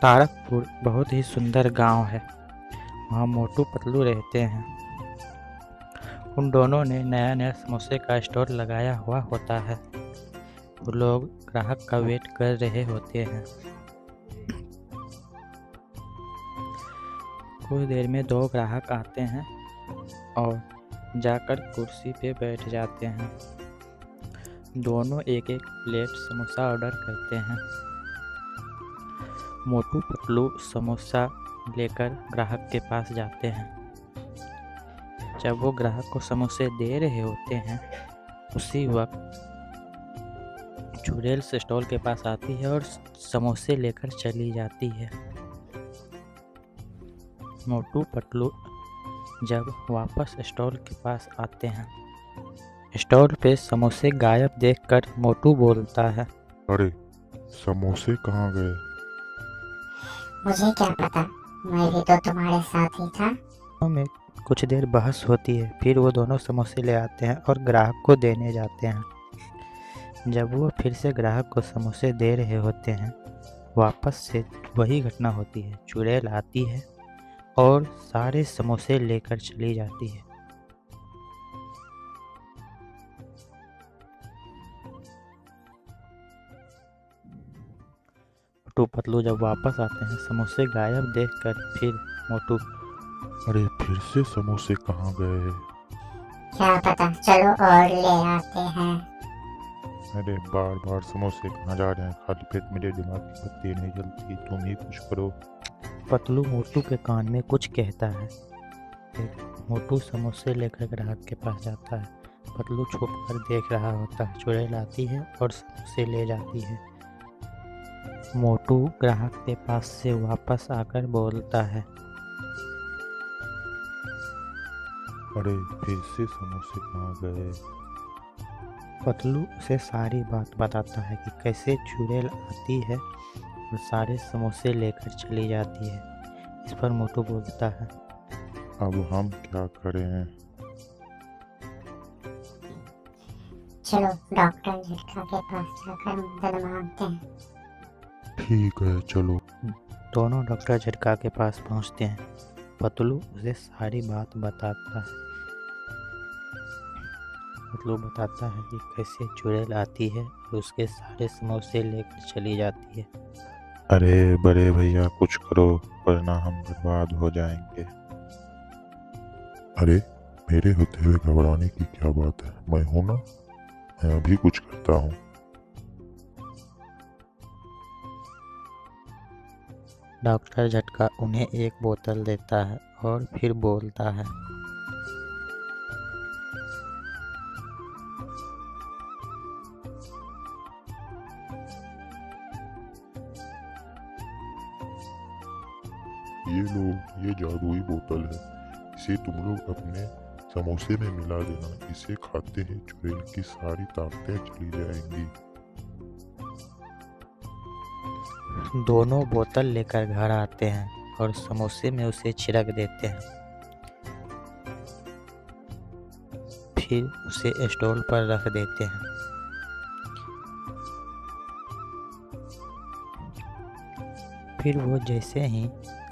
तारकपुर बहुत ही सुंदर गांव है। वहाँ मोटू पतलू रहते हैं। उन दोनों ने नया नया समोसे का स्टॉल लगाया हुआ होता है। वो लोग ग्राहक का वेट कर रहे होते हैं। कुछ देर में 2 ग्राहक आते हैं और जाकर कुर्सी पे बैठ जाते हैं। दोनों एक एक प्लेट समोसा ऑर्डर करते हैं। मोटू पतलू समोसा लेकर ग्राहक के पास जाते हैं। जब वो ग्राहक को समोसे दे रहे होते हैं, उसी वक्त चुड़ैल स्टॉल के पास आती है और समोसे लेकर चली जाती है। मोटू पतलू जब वापस स्टॉल के पास आते हैं, स्टॉल पे समोसे गायब देखकर मोटू बोलता है, अरे, समोसे कहाँ गए? मुझे क्या पता, मैं भी तो तुम्हारे साथ ही था। दोनों में कुछ देर बहस होती है। फिर वो दोनों समोसे ले आते हैं और ग्राहक को देने जाते हैं। जब वो फिर से ग्राहक को समोसे दे रहे होते हैं, वापस से वही घटना होती है। चुड़ैल आती है और सारे समोसे लेकर चली जाती है। मोटू पतलू जब वापस आते हैं, समोसे गायब देखकर फिर मोटू, अरे, फिर से समोसे कहाँ गए? क्या पता, चलो और ले आते हैं। अरे, बार बार समोसे कहाँ जा रहे हैं? खाली पेट मेरे दिमाग की बत्ती नहीं जलती। तुम ही कुछ करो। पतलू मोटू के कान में कुछ कहता है। मोटू समोसे लेकर ग्राहक के पास जाता है। पतलू छुप कर देख रहा होता है। चुड़ैल आती है और समोसे ले जाती है। मोटू ग्राहक के पास से वापस आकर बोलता है, अरे, फिर से समोसे कहाँ गए? पतलू उसे सारी बात बताता है कि कैसे चुड़ैल आती है और सारे समोसे लेकर चली जाती है। इस पर मोटू बोलता है, अब हम क्या करें? चलो डॉक्टर झटका के पास जाकर मदद मांगते हैं। ठीक है, चलो। दोनों डॉक्टर झटका के पास पहुंचते हैं। पतलू उसे सारी बात बताता है। पतलू बताता है कि कैसे चुड़ैल आती है और उसके सारे समोसे लेकर चली जाती है। अरे बड़े भैया, कुछ करो वरना हम बर्बाद हो जाएंगे। अरे, मेरे होते हुए घबराने की क्या बात है? मैं हूं ना, मैं अभी कुछ करता हूँ। डॉक्टर झटका उन्हें एक बोतल देता है और फिर बोलता है, ये लो, ये जादुई बोतल है। इसे तुम लोग अपने समोसे में मिला देना। इसे खाते ही चुड़ैल की सारी ताकतें चली जाएंगी। दोनों बोतल लेकर घर आते हैं और समोसे में उसे छिड़क देते हैं। फिर उसे स्टॉल पर रख देते हैं। फिर वो जैसे ही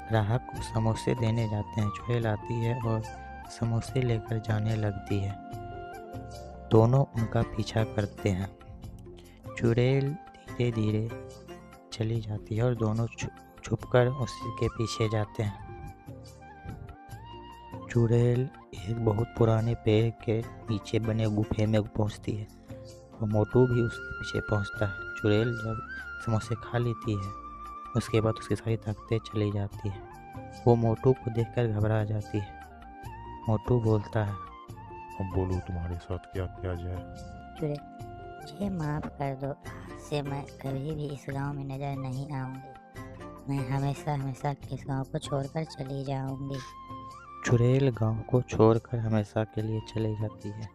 ग्राहक को समोसे देने जाते हैं, चुड़ैल आती है और समोसे लेकर जाने लगती है। दोनों उनका पीछा करते हैं। चुड़ैल धीरे धीरे चली जाती है और दोनों छुपकर उसी के पीछे जाते हैं। चुड़ैल एक बहुत पुराने पेड़ के नीचे बने गुफे में पहुंचती है और मोटू भी उसके पीछे पहुंचता है। चुड़ैल जब समोसे खा लेती है, उसके बाद उसकी सारी ताकतें चली जाती है। वो मोटू को देखकर घबरा जाती है। मोटू बोलता है, अब बोलो, तुम्हारे साथ क्या किया जाए? चुड़ैल, मुझे माफ कर दो। आज से मैं कभी भी इस गांव में नजर नहीं आऊंगी। मैं हमेशा हमेशा इस गांव को छोड़कर चली जाऊंगी। चुड़ैल गांव को छोड़कर हमेशा के लिए चली जाती है।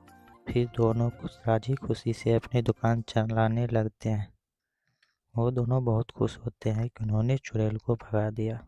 फिर दोनों कुछ राजी खुशी से अपनी दुकान चलाने लगते हैं। वो दोनों बहुत खुश होते हैं कि उन्होंने चुड़ैल को भगा दिया।